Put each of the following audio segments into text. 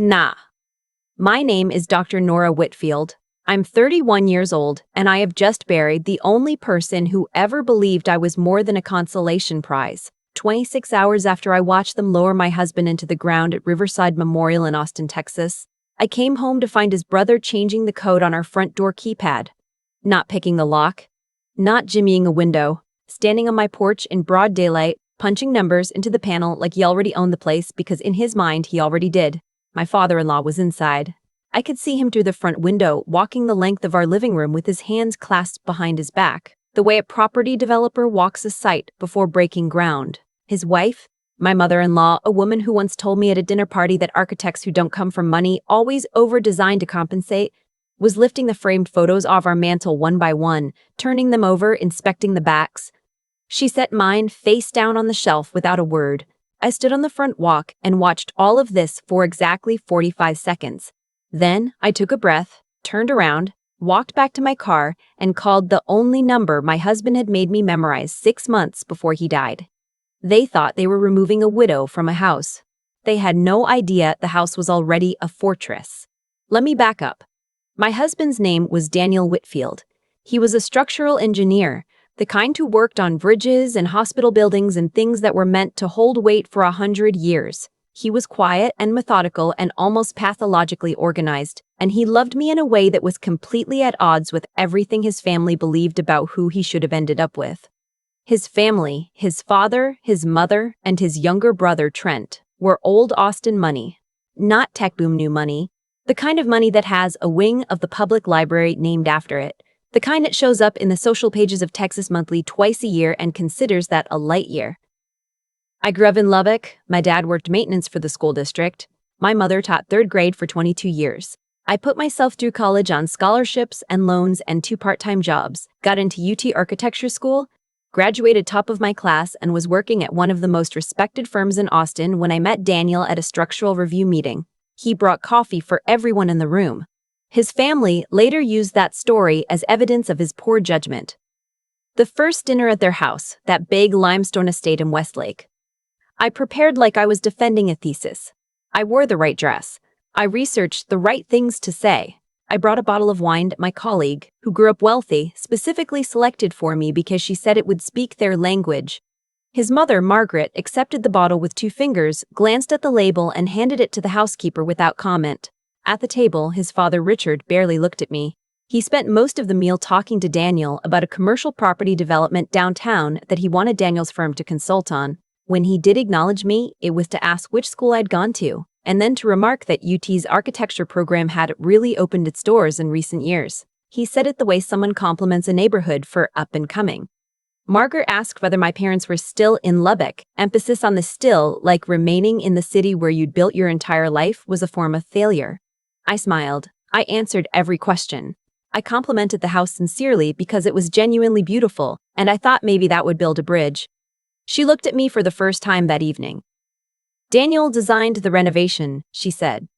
Nah. My name is Dr. Nora Whitfield. I'm 31 years old, and I have just buried the only person who ever believed I was more than a consolation prize. 26 hours after I watched them lower my husband into the ground at Riverside Memorial in Austin, Texas, I came home to find his brother changing the code on our front door keypad. Not picking the lock. Not jimmying a window. Standing on my porch in broad daylight, punching numbers into the panel like he already owned the place because in his mind he already did. My father-in-law was inside. I could see him through the front window, walking the length of our living room with his hands clasped behind his back, the way a property developer walks a site before breaking ground. His wife, my mother-in-law, a woman who once told me at a dinner party that architects who don't come from money always over-design to compensate, was lifting the framed photos off our mantel one by one, turning them over, inspecting the backs. She set mine face down on the shelf without a word. I stood on the front walk and watched all of this for exactly 45 seconds. Then I took a breath, turned around, walked back to my car, and called the only number my husband had made me memorize 6 months before he died. They thought they were removing a widow from a house. They had no idea the house was already a fortress. Let me back up. My husband's name was Daniel Whitfield. He was a structural engineer, the kind who worked on bridges and hospital buildings and things that were meant to hold weight for 100 years. He was quiet and methodical and almost pathologically organized, and he loved me in a way that was completely at odds with everything his family believed about who he should have ended up with. His family, his father, his mother, and his younger brother, Trent, were old Austin money. Not tech boom new money, the kind of money that has a wing of the public library named after it, the kind that shows up in the social pages of Texas Monthly twice a year and considers that a light year. I grew up in Lubbock. My dad worked maintenance for the school district. My mother taught 3rd grade for 22 years. I put myself through college on scholarships and loans and 2 part-time jobs, got into UT Architecture School, graduated top of my class, and was working at one of the most respected firms in Austin when I met Daniel at a structural review meeting. He brought coffee for everyone in the room. His family later used that story as evidence of his poor judgment. The first dinner at their house, that big limestone estate in Westlake. I prepared like I was defending a thesis. I wore the right dress. I researched the right things to say. I brought a bottle of wine that my colleague, who grew up wealthy, specifically selected for me because she said it would speak their language. His mother, Margaret, accepted the bottle with 2 fingers, glanced at the label, and handed it to the housekeeper without comment. At the table, his father, Richard, barely looked at me. He spent most of the meal talking to Daniel about a commercial property development downtown that he wanted Daniel's firm to consult on. When he did acknowledge me, it was to ask which school I'd gone to, and then to remark that UT's architecture program had really opened its doors in recent years. He said it the way someone compliments a neighborhood for up and coming. Margaret asked whether my parents were still in Lubbock, emphasis on the still, like remaining in the city where you'd built your entire life was a form of failure. I smiled. I answered every question. I complimented the house sincerely because it was genuinely beautiful, and I thought maybe that would build a bridge. She looked at me for the first time that evening. Daniel designed the renovation, she said.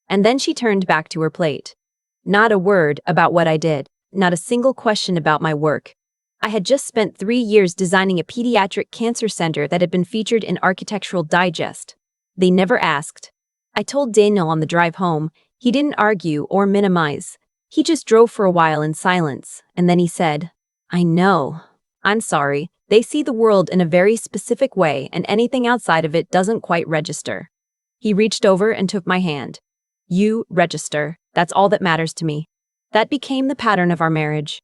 And then she turned back to her plate. Not a word about what I did, not a single question about my work. I had just spent 3 years designing a pediatric cancer center that had been featured in Architectural Digest. They never asked. I told Daniel on the drive home. He didn't argue or minimize. He just drove for a while in silence, and then he said, "I know. I'm sorry. They see the world in a very specific way, and anything outside of it doesn't quite register." He reached over and took my hand. "You register. That's all that matters to me." That became the pattern of our marriage.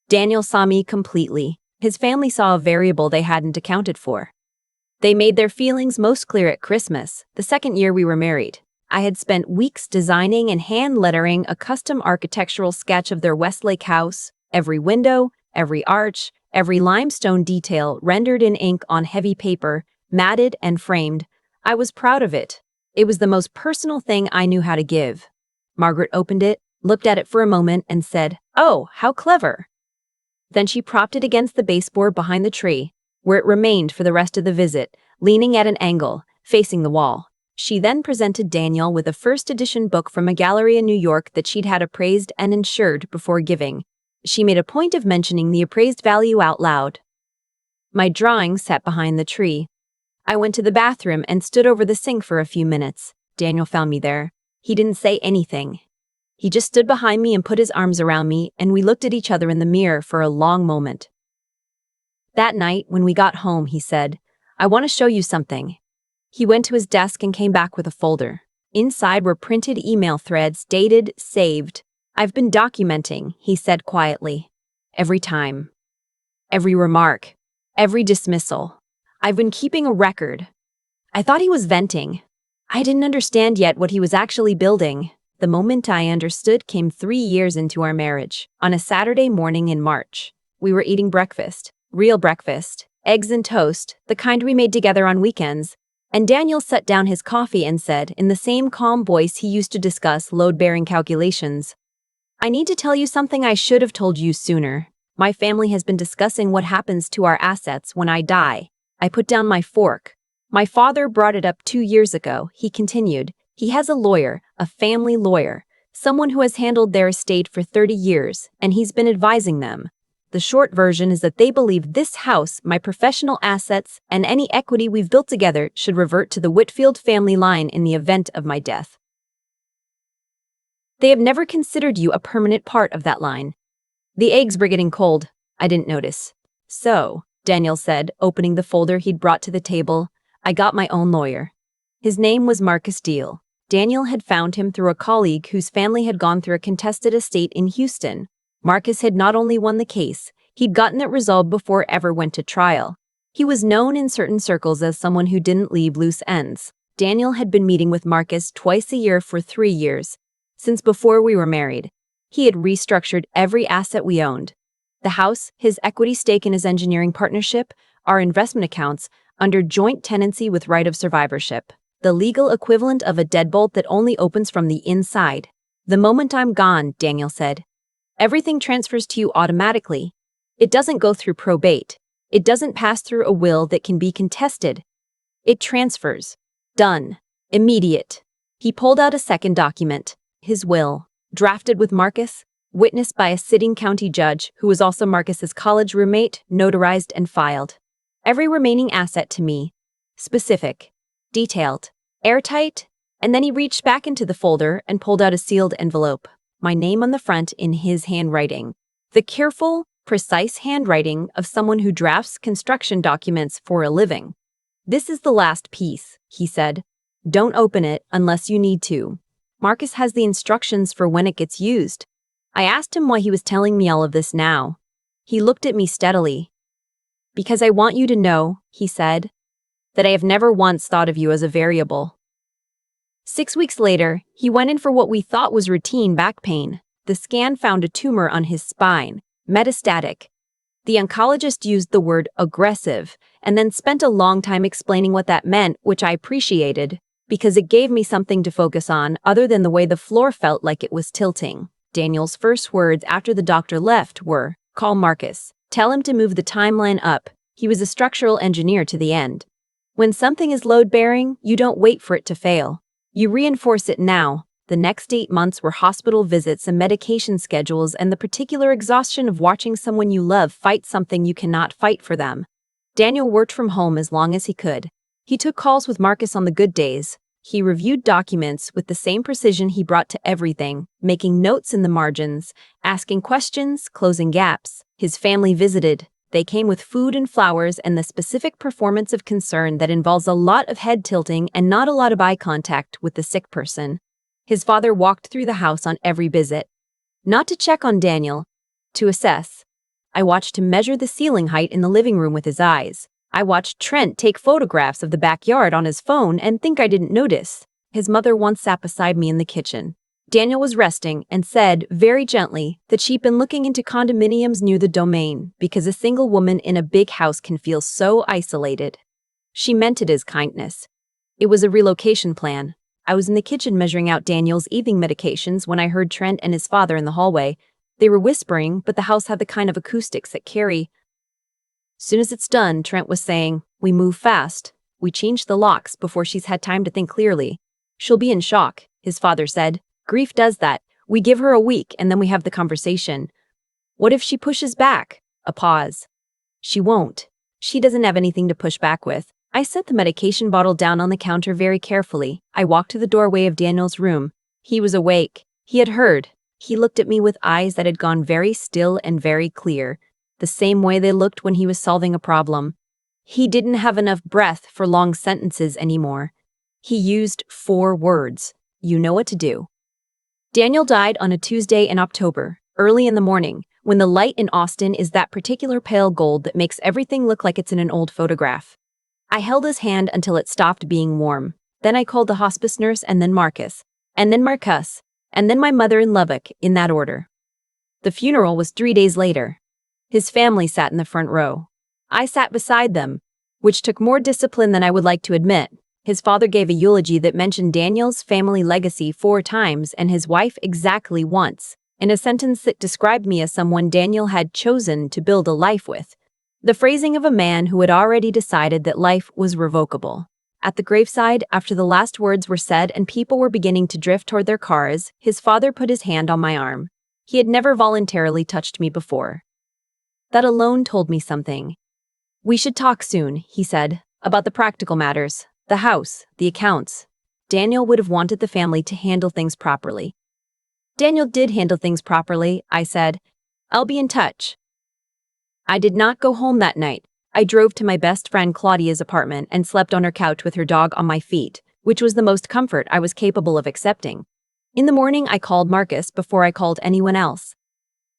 Daniel saw me completely. His family saw a variable they hadn't accounted for. They made their feelings most clear at Christmas, the 2nd year we were married. I had spent weeks designing and hand-lettering a custom architectural sketch of their Westlake house, every window, every arch, every limestone detail rendered in ink on heavy paper, matted and framed. I was proud of it. It was the most personal thing I knew how to give. Margaret opened it, looked at it for a moment, and said, "Oh, how clever." Then she propped it against the baseboard behind the tree, where it remained for the rest of the visit, leaning at an angle, facing the wall. She then presented Daniel with a first edition book from a gallery in New York that she'd had appraised and insured before giving. She made a point of mentioning the appraised value out loud. My drawing sat behind the tree. I went to the bathroom and stood over the sink for a few minutes. Daniel found me there. He didn't say anything. He just stood behind me and put his arms around me, and we looked at each other in the mirror for a long moment. That night, when we got home, he said, "I want to show you something." He went to his desk and came back with a folder. Inside were printed email threads, dated, saved. "I've been documenting," he said quietly. "Every time. Every remark. Every dismissal. I've been keeping a record." I thought he was venting. I didn't understand yet what he was actually building. The moment I understood came 3 years into our marriage. On a Saturday morning in March, we were eating breakfast. Real breakfast. Eggs and toast, the kind we made together on weekends. And Daniel set down his coffee and said, in the same calm voice he used to discuss load-bearing calculations, "I need to tell you something I should have told you sooner. My family has been discussing what happens to our assets when I die." I put down my fork. "My father brought it up 2 years ago," he continued. "He has a lawyer, a family lawyer, someone who has handled their estate for 30 years, and he's been advising them. The short version is that they believe this house, my professional assets, and any equity we've built together should revert to the Whitfield family line in the event of my death. They have never considered you a permanent part of that line." The eggs were getting cold. I didn't notice. "So," Daniel said, opening the folder he'd brought to the table, "I got my own lawyer. His name was Marcus Deal. Daniel had found him through a colleague whose family had gone through a contested estate in Houston. Marcus had not only won the case, he'd gotten it resolved before it ever went to trial. He was known in certain circles as someone who didn't leave loose ends. Daniel had been meeting with Marcus twice a year for 3 years, since before we were married. He had restructured every asset we owned. The house, his equity stake in his engineering partnership, our investment accounts, under joint tenancy with right of survivorship. The legal equivalent of a deadbolt that only opens from the inside. "The moment I'm gone," Daniel said, "everything transfers to you automatically. It doesn't go through probate. It doesn't pass through a will that can be contested. It transfers. Done. Immediate." He pulled out a second document, his will, drafted with Marcus, witnessed by a sitting county judge who was also Marcus's college roommate, notarized and filed. Every remaining asset to me. Specific. Detailed. Airtight. And then he reached back into the folder and pulled out a sealed envelope. My name on the front in his handwriting. The careful, precise handwriting of someone who drafts construction documents for a living. "This is the last piece," he said. "Don't open it unless you need to. Marcus has the instructions for when it gets used." I asked him why he was telling me all of this now. He looked at me steadily. "Because I want you to know," he said, "that I have never once thought of you as a variable." 6 weeks later, he went in for what we thought was routine back pain. The scan found a tumor on his spine, metastatic. The oncologist used the word aggressive and then spent a long time explaining what that meant, which I appreciated, because it gave me something to focus on other than the way the floor felt like it was tilting. Daniel's first words after the doctor left were, "Call Marcus. Tell him to move the timeline up." He was a structural engineer to the end. When something is load-bearing, you don't wait for it to fail. You reinforce it now. The next 8 months were hospital visits and medication schedules and the particular exhaustion of watching someone you love fight something you cannot fight for them. Daniel worked from home as long as he could. He took calls with Marcus on the good days. He reviewed documents with the same precision he brought to everything, making notes in the margins, asking questions, closing gaps. His family visited. They came with food and flowers and the specific performance of concern that involves a lot of head tilting and not a lot of eye contact with the sick person. His father walked through the house on every visit. Not to check on Daniel, to assess. I watched him measure the ceiling height in the living room with his eyes. I watched Trent take photographs of the backyard on his phone and think I didn't notice. His mother once sat beside me in the kitchen. Daniel was resting and said, very gently, that she'd been looking into condominiums near the domain because a single woman in a big house can feel so isolated. She meant it as kindness. It was a relocation plan. I was in the kitchen measuring out Daniel's evening medications when I heard Trent and his father in the hallway. They were whispering, but the house had the kind of acoustics that carry. "Soon as it's done," Trent was saying, "we move fast. We change the locks before she's had time to think clearly. She'll be in shock," his father said. "Grief does that. We give her a week and then we have the conversation. What if she pushes back?" A pause. "She won't. She doesn't have anything to push back with." I set the medication bottle down on the counter very carefully. I walked to the doorway of Daniel's room. He was awake. He had heard. He looked at me with eyes that had gone very still and very clear, the same way they looked when he was solving a problem. He didn't have enough breath for long sentences anymore. He used 4 words. You know what to do. Daniel died on a Tuesday in October, early in the morning, when the light in Austin is that particular pale gold that makes everything look like it's in an old photograph. I held his hand until it stopped being warm. Then I called the hospice nurse and then Marcus, and then Marcus, and then my mother in Lubbock, in that order. The funeral was 3 days later. His family sat in the front row. I sat beside them, which took more discipline than I would like to admit. His father gave a eulogy that mentioned Daniel's family legacy 4 times and his wife exactly once, in a sentence that described me as someone Daniel had chosen to build a life with. The phrasing of a man who had already decided that life was revocable. At the graveside, after the last words were said and people were beginning to drift toward their cars, his father put his hand on my arm. He had never voluntarily touched me before. That alone told me something. "We should talk soon," he said, "about the practical matters, the house, the accounts." Daniel would have wanted the family to handle things properly. Daniel did handle things properly, I said. "I'll be in touch." I did not go home that night. I drove to my best friend Claudia's apartment and slept on her couch with her dog on my feet, which was the most comfort I was capable of accepting. In the morning, I called Marcus before I called anyone else.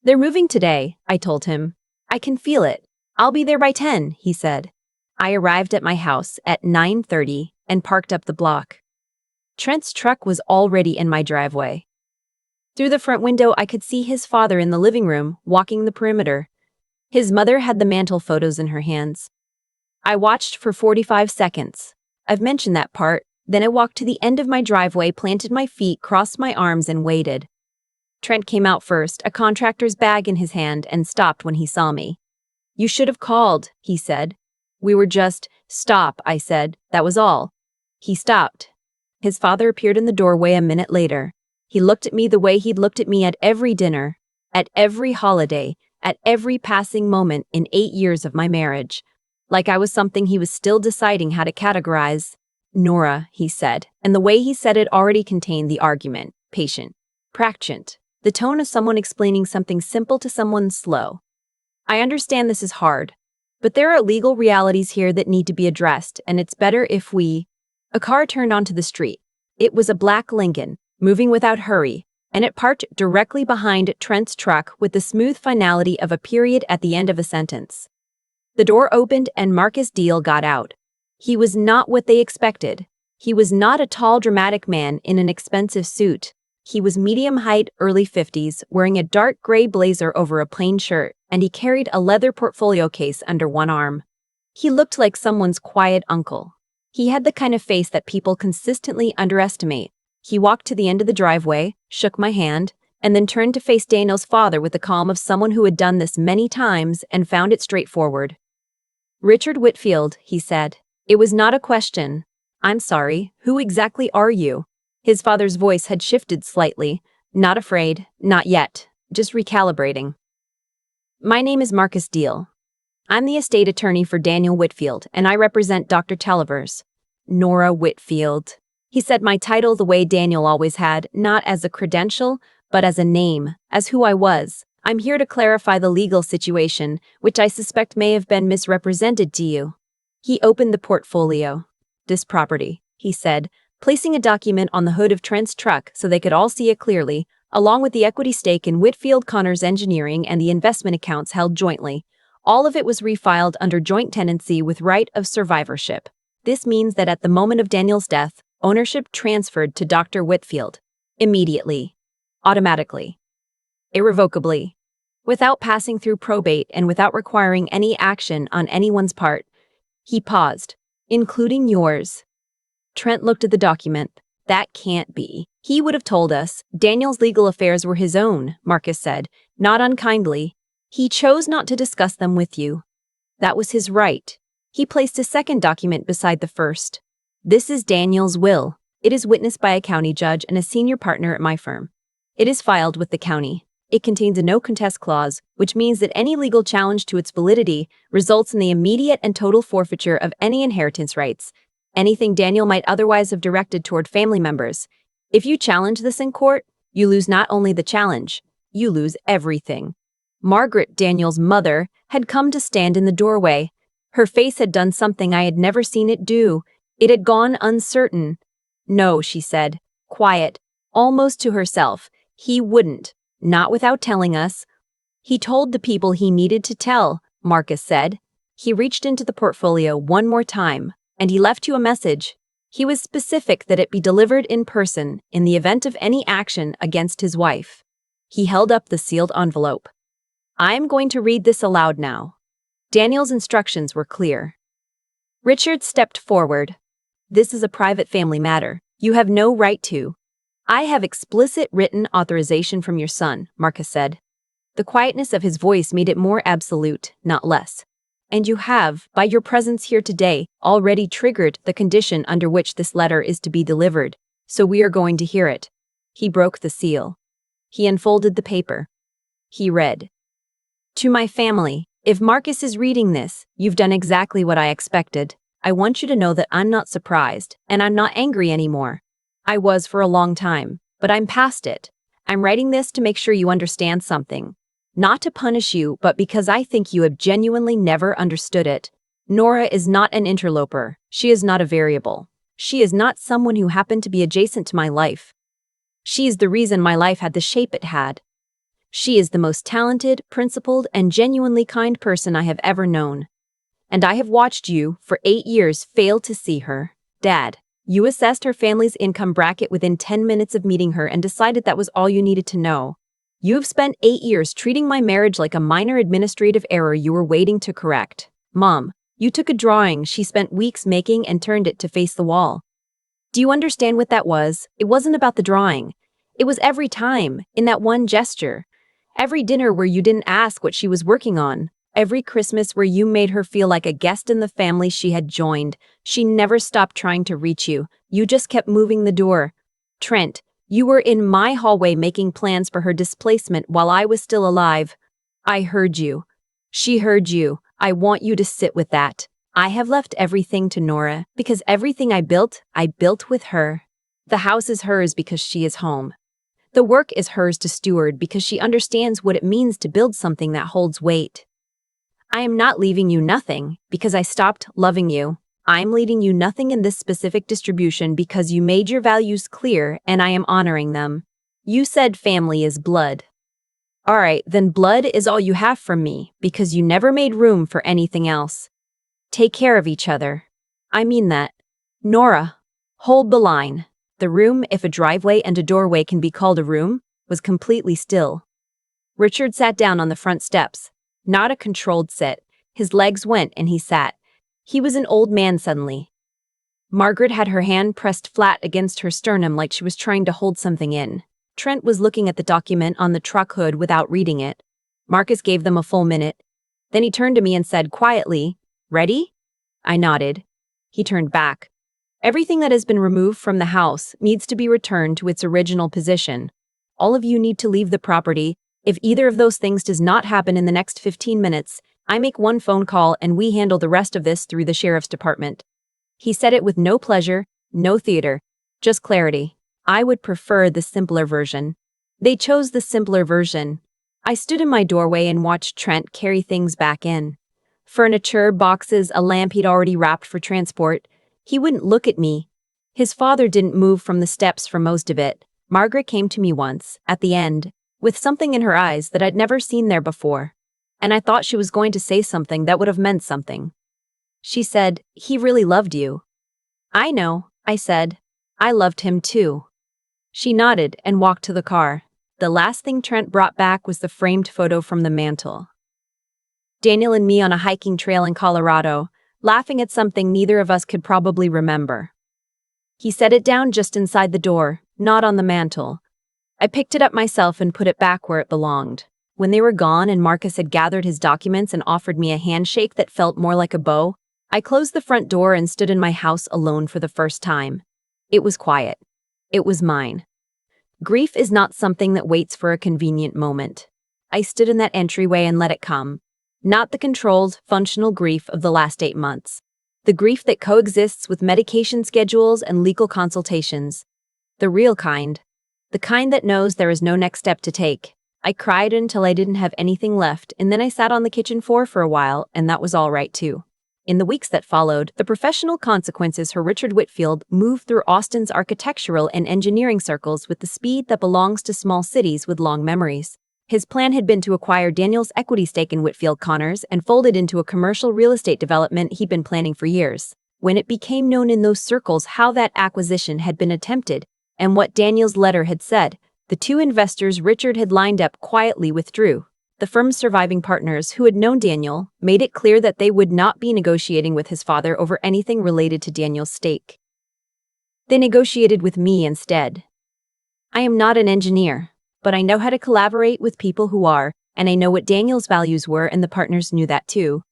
"They're moving today," I told him. "I can feel it. I'll be there by 10, he said. I arrived at my house at 9:30 and parked up the block. Trent's truck was already in my driveway. Through the front window, I could see his father in the living room, walking the perimeter. His mother had the mantle photos in her hands. I watched for 45 seconds. I've mentioned that part. Then I walked to the end of my driveway, planted my feet, crossed my arms, and waited. Trent came out first, a contractor's bag in his hand, and stopped when he saw me. "You should have called," he said. "We were just..." "Stop," I said. "That was all." He stopped. His father appeared in the doorway a minute later. He looked at me the way he'd looked at me at every dinner, at every holiday, at every passing moment in 8 years of my marriage. Like I was something he was still deciding how to categorize. "Nora," he said, and the way he said it already contained the argument. Patient. Practient. The tone of someone explaining something simple to someone slow. "I understand this is hard, but there are legal realities here that need to be addressed, and it's better if we..." A car turned onto the street. It was a black Lincoln, moving without hurry, and it parked directly behind Trent's truck with the smooth finality of a period at the end of a sentence. The door opened and Marcus Deal got out. He was not what they expected. He was not a tall, dramatic man in an expensive suit. He was medium height, early 50s, wearing a dark gray blazer over a plain shirt, and he carried a leather portfolio case under one arm. He looked like someone's quiet uncle. He had the kind of face that people consistently underestimate. He walked to the end of the driveway, shook my hand, and then turned to face Daniel's father with the calm of someone who had done this many times and found it straightforward. "Richard Whitfield," he said. It was not a question. "I'm sorry, who exactly are you?" His father's voice had shifted slightly. "Not afraid, not yet, just recalibrating." "My name is Marcus Deal. I'm the estate attorney for Daniel Whitfield, and I represent Dr. Televers." "Nora Whitfield." He said my title the way Daniel always had, not as a credential, but as a name, as who I was. "I'm here to clarify the legal situation, which I suspect may have been misrepresented to you." He opened the portfolio. "This property," he said, placing a document on the hood of Trent's truck so they could all see it clearly, along with the equity stake in Whitfield Connors Engineering and the investment accounts held jointly. All of it was refiled under joint tenancy with right of survivorship. This means that at the moment of Daniel's death, ownership transferred to Dr. Whitfield. Immediately. Automatically. Irrevocably. Without passing through probate and without requiring any action on anyone's part. He paused. "Including yours." Trent looked at the document. "That can't be." "He would have told us. Daniel's legal affairs were his own," Marcus said, not unkindly. "He chose not to discuss them with you. That was his right." He placed a second document beside the first. "This is Daniel's will. It is witnessed by a county judge and a senior partner at my firm. It is filed with the county. It contains a no contest clause, which means that any legal challenge to its validity results in the immediate and total forfeiture of any inheritance rights, anything Daniel might otherwise have directed toward family members, If you challenge this in court, you lose not only the challenge, you lose everything. Margaret, Daniel's mother, had come to stand in the doorway. Her face had done something I had never seen it do. It had gone uncertain. "No," she said, quiet, almost to herself. "He wouldn't. Not without telling us." "He told the people he needed to tell," Marcus said. "He reached into the portfolio one more time, and he left you a message. He was specific that it be delivered in person in the event of any action against his wife." He held up the sealed envelope. "I am going to read this aloud now." Daniel's instructions were clear. Richard stepped forward. "This is a private family matter. You have no right to." "I have explicit written authorization from your son," Marcus said. The quietness of his voice made it more absolute, not less. "And you have, by your presence here today, already triggered the condition under which this letter is to be delivered, so we are going to hear it." He broke the seal. He unfolded the paper. He read, "To my family, if Marcus is reading this, you've done exactly what I expected. I want you to know that I'm not surprised, and I'm not angry anymore. I was for a long time, but I'm past it. I'm writing this to make sure you understand something. Not to punish you, but because I think you have genuinely never understood it. Nora is not an interloper. She is not a variable. She is not someone who happened to be adjacent to my life. She is the reason my life had the shape it had. She is the most talented, principled, and genuinely kind person I have ever known. And I have watched you, for 8 years, fail to see her. Dad, you assessed her family's income bracket within 10 minutes of meeting her and decided that was all you needed to know. You have spent 8 years treating my marriage like a minor administrative error you were waiting to correct. Mom, you took a drawing she spent weeks making and turned it to face the wall. Do you understand what that was? It wasn't about the drawing. It was every time, in that one gesture. Every dinner where you didn't ask what she was working on. Every Christmas where you made her feel like a guest in the family she had joined. She never stopped trying to reach you. You just kept moving the door. Trent, you were in my hallway making plans for her displacement while I was still alive. I heard you. She heard you. I want you to sit with that. I have left everything to Nora because everything I built with her. The house is hers because she is home. The work is hers to steward because she understands what it means to build something that holds weight. I am not leaving you nothing because I stopped loving you. I'm leaving you nothing in this specific distribution because you made your values clear and I am honoring them. You said family is blood. All right, then blood is all you have from me because you never made room for anything else. Take care of each other. I mean that. Nora, hold the line." The room, if a driveway and a doorway can be called a room, was completely still. Richard sat down on the front steps. Not a controlled sit. His legs went and he sat. He was an old man suddenly. Margaret had her hand pressed flat against her sternum like she was trying to hold something in. Trent was looking at the document on the truck hood without reading it. Marcus gave them a full minute. Then he turned to me and said quietly, "Ready?" I nodded. He turned back. "Everything that has been removed from the house needs to be returned to its original position. All of you need to leave the property. If either of those things does not happen in the next 15 minutes, I make one phone call and we handle the rest of this through the sheriff's department." He said it with no pleasure, no theater, just clarity. I would prefer the simpler version. They chose the simpler version. I stood in my doorway and watched Trent carry things back in. Furniture, boxes, a lamp he'd already wrapped for transport. He wouldn't look at me. His father didn't move from the steps for most of it. Margaret came to me once, at the end, with something in her eyes that I'd never seen there before. And I thought she was going to say something that would have meant something. She said, "He really loved you." "I know," I said. "I loved him too." She nodded and walked to the car. The last thing Trent brought back was the framed photo from the mantel. Daniel and me on a hiking trail in Colorado, laughing at something neither of us could probably remember. He set it down just inside the door, not on the mantel. I picked it up myself and put it back where it belonged. When they were gone and Marcus had gathered his documents and offered me a handshake that felt more like a bow, I closed the front door and stood in my house alone for the first time. It was quiet. It was mine. Grief is not something that waits for a convenient moment. I stood in that entryway and let it come. Not the controlled, functional grief of the last 8 months. The grief that coexists with medication schedules and legal consultations. The real kind. The kind that knows there is no next step to take. I cried until I didn't have anything left, and then I sat on the kitchen floor for a while, and that was all right too. In the weeks that followed, the professional consequences for Richard Whitfield moved through Austin's architectural and engineering circles with the speed that belongs to small cities with long memories. His plan had been to acquire Daniel's equity stake in Whitfield Connors and fold it into a commercial real estate development he'd been planning for years. When it became known in those circles how that acquisition had been attempted and what Daniel's letter had said, the two investors Richard had lined up quietly withdrew. The firm's surviving partners, who had known Daniel, made it clear that they would not be negotiating with his father over anything related to Daniel's stake. They negotiated with me instead. I am not an engineer, but I know how to collaborate with people who are, and I know what Daniel's values were, and the partners knew that too.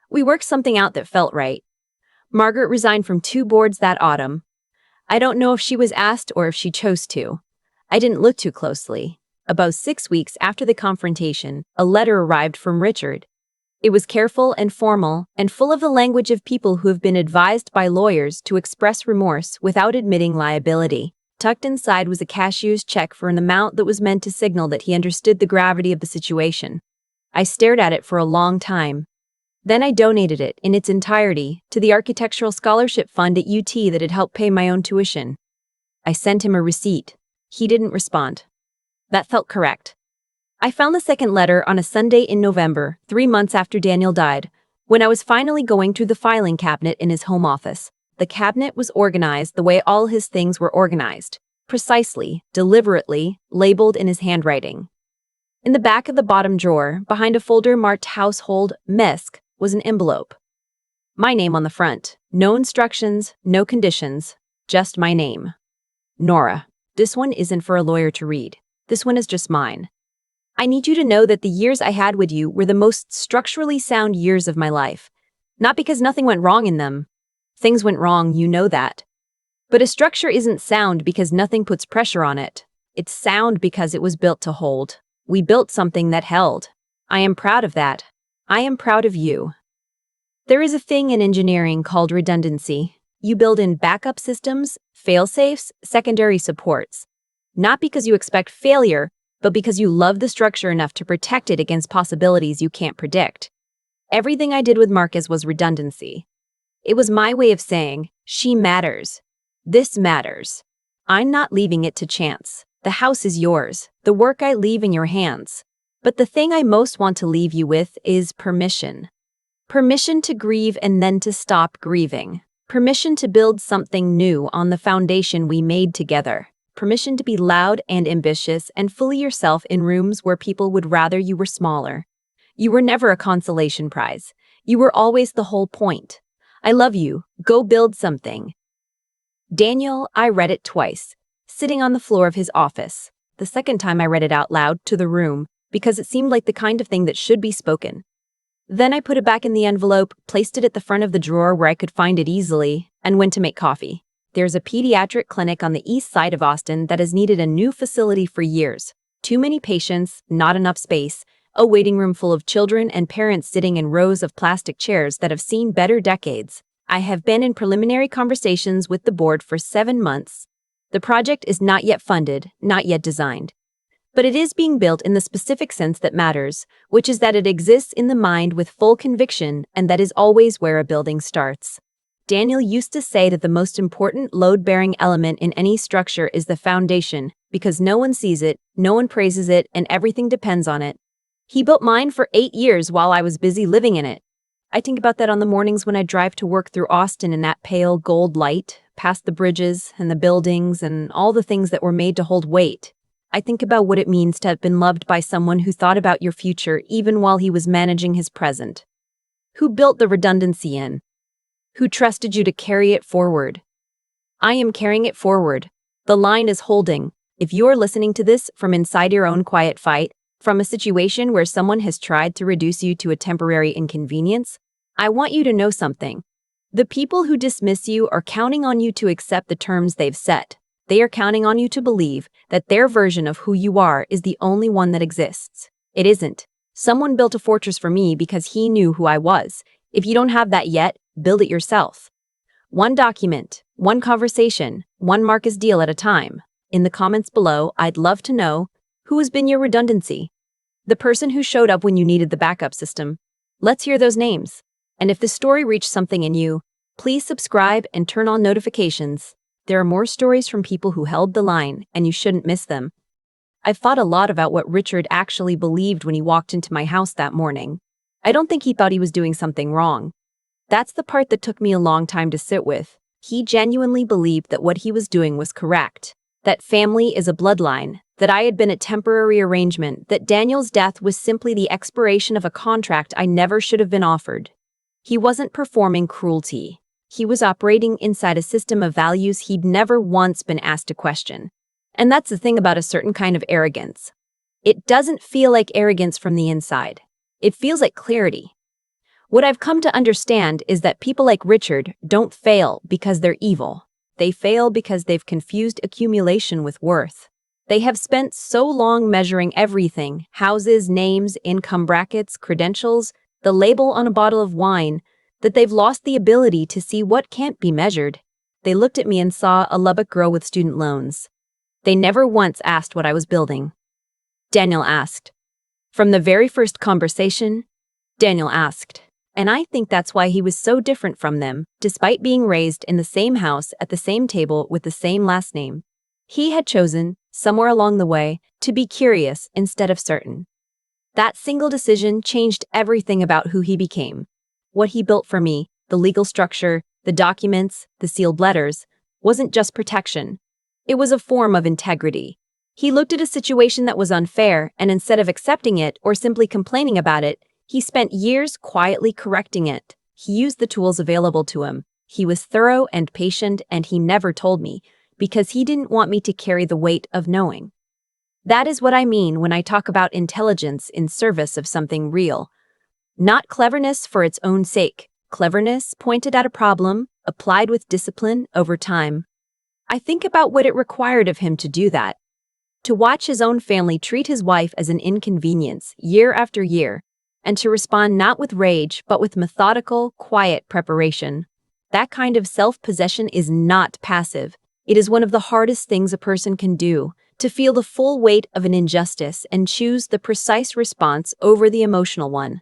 We worked something out that felt right. Margaret resigned from 2 boards that autumn. I don't know if she was asked or if she chose to. I didn't look too closely. About 6 weeks after the confrontation, a letter arrived from Richard. It was careful and formal and full of the language of people who have been advised by lawyers to express remorse without admitting liability. Tucked inside was a cashier's check for an amount that was meant to signal that he understood the gravity of the situation. I stared at it for a long time. Then I donated it, in its entirety, to the Architectural Scholarship Fund at UT that had helped pay my own tuition. I sent him a receipt. He didn't respond. That felt correct. I found the second letter on a Sunday in November, 3 months after Daniel died, when I was finally going through the filing cabinet in his home office. The cabinet was organized the way all his things were organized, precisely, deliberately, labeled in his handwriting. In the back of the bottom drawer, behind a folder marked Household Mesk, was an envelope. My name on the front. No instructions, no conditions, just my name. Nora. This one isn't for a lawyer to read. This one is just mine. I need you to know that the years I had with you were the most structurally sound years of my life. Not because nothing went wrong in them. Things went wrong, you know that. But a structure isn't sound because nothing puts pressure on it. It's sound because it was built to hold. We built something that held. I am proud of that. I am proud of you. There is a thing in engineering called redundancy. You build in backup systems, fail-safes, secondary supports. Not because you expect failure, but because you love the structure enough to protect it against possibilities you can't predict. Everything I did with Marcus was redundancy. It was my way of saying, she matters. This matters. I'm not leaving it to chance. The house is yours. The work I leave in your hands. But the thing I most want to leave you with is permission. Permission to grieve and then to stop grieving. Permission to build something new on the foundation we made together. Permission to be loud and ambitious and fully yourself in rooms where people would rather you were smaller. You were never a consolation prize. You were always the whole point. I love you. Go build something. Daniel, I read it twice, sitting on the floor of his office. The second time I read it out loud to the room because it seemed like the kind of thing that should be spoken. Then I put it back in the envelope, placed it at the front of the drawer where I could find it easily, and went to make coffee. There's a pediatric clinic on the east side of Austin that has needed a new facility for years. Too many patients, not enough space, a waiting room full of children and parents sitting in rows of plastic chairs that have seen better decades. I have been in preliminary conversations with the board for 7 months. The project is not yet funded, not yet designed. But it is being built in the specific sense that matters, which is that it exists in the mind with full conviction, and that is always where a building starts. Daniel used to say that the most important load-bearing element in any structure is the foundation, because no one sees it, no one praises it, and everything depends on it. He built mine for 8 years while I was busy living in it. I think about that on the mornings when I drive to work through Austin in that pale gold light, past the bridges and the buildings and all the things that were made to hold weight. I think about what it means to have been loved by someone who thought about your future even while he was managing his present. Who built the redundancy in? Who trusted you to carry it forward? I am carrying it forward. The line is holding. If you're listening to this from inside your own quiet fight, from a situation where someone has tried to reduce you to a temporary inconvenience, I want you to know something. The people who dismiss you are counting on you to accept the terms they've set. They are counting on you to believe that their version of who you are is the only one that exists. It isn't. Someone built a fortress for me because he knew who I was. If you don't have that yet, build it yourself. One document, One conversation, one Marcus deal at a time. In the comments below, I'd love to know, who has been your redundancy? The person who showed up when you needed the backup system. Let's hear those names. And if the story reached something in you, please subscribe and turn on notifications. There are more stories from people who held the line, and you shouldn't miss them. I've thought a lot about what Richard actually believed when he walked into my house that morning. I don't think he thought he was doing something wrong. That's the part that took me a long time to sit with. He genuinely believed that what he was doing was correct, that family is a bloodline, that I had been a temporary arrangement, that Daniel's death was simply the expiration of a contract I never should have been offered. He wasn't performing cruelty. He was operating inside a system of values he'd never once been asked to question. And that's the thing about a certain kind of arrogance. It doesn't feel like arrogance from the inside. It feels like clarity. What I've come to understand is that people like Richard don't fail because they're evil. They fail because they've confused accumulation with worth. They have spent so long measuring everything: houses, names, income brackets, credentials, the label on a bottle of wine, that they've lost the ability to see what can't be measured. They looked at me and saw a Lubbock girl with student loans. They never once asked what I was building. Daniel asked. From the very first conversation, Daniel asked. And I think that's why he was so different from them, despite being raised in the same house at the same table with the same last name. He had chosen, somewhere along the way, to be curious instead of certain. That single decision changed everything about who he became. What he built for me, the legal structure, the documents, the sealed letters, wasn't just protection. It was a form of integrity. He looked at a situation that was unfair, and instead of accepting it or simply complaining about it, he spent years quietly correcting it. He used the tools available to him. He was thorough and patient, and he never told me, because he didn't want me to carry the weight of knowing. That is what I mean when I talk about intelligence in service of something real. Not cleverness for its own sake. Cleverness pointed at a problem, applied with discipline over time. I think about what it required of him to do that. To watch his own family treat his wife as an inconvenience year after year, and to respond not with rage but with methodical, quiet preparation. That kind of self-possession is not passive. It is one of the hardest things a person can do, to feel the full weight of an injustice and choose the precise response over the emotional one.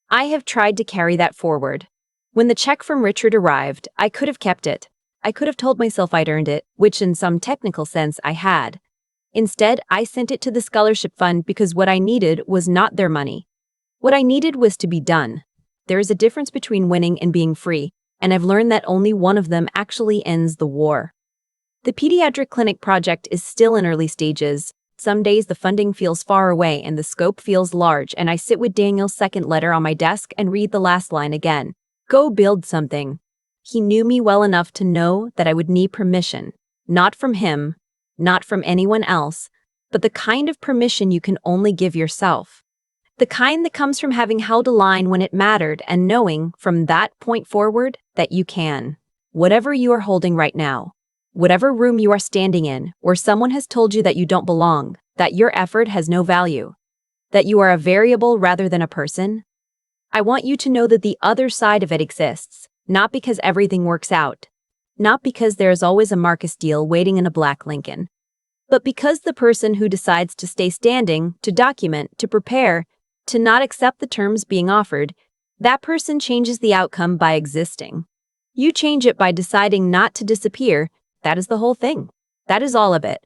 I have tried to carry that forward. When the check from Richard arrived, I could have kept it. I could have told myself I'd earned it, which in some technical sense I had. Instead, I sent it to the scholarship fund because what I needed was not their money. What I needed was to be done. There is a difference between winning and being free, and I've learned that only one of them actually ends the war. The pediatric clinic project is still in early stages. Some days the funding feels far away and the scope feels large, and I sit with Daniel's second letter on my desk and read the last line again. Go build something. He knew me well enough to know that I would need permission, not from him, not from anyone else, but the kind of permission you can only give yourself. The kind that comes from having held a line when it mattered and knowing from that point forward that you can. Whatever you are holding right now, whatever room you are standing in, where someone has told you that you don't belong, that your effort has no value, that you are a variable rather than a person, I want you to know that the other side of it exists. Not because everything works out, not because there is always a Marcus deal waiting in a black Lincoln, but because the person who decides to stay standing, to document, to prepare, to not accept the terms being offered, that person changes the outcome by existing. You change it by deciding not to disappear. That is the whole thing. That is all of it.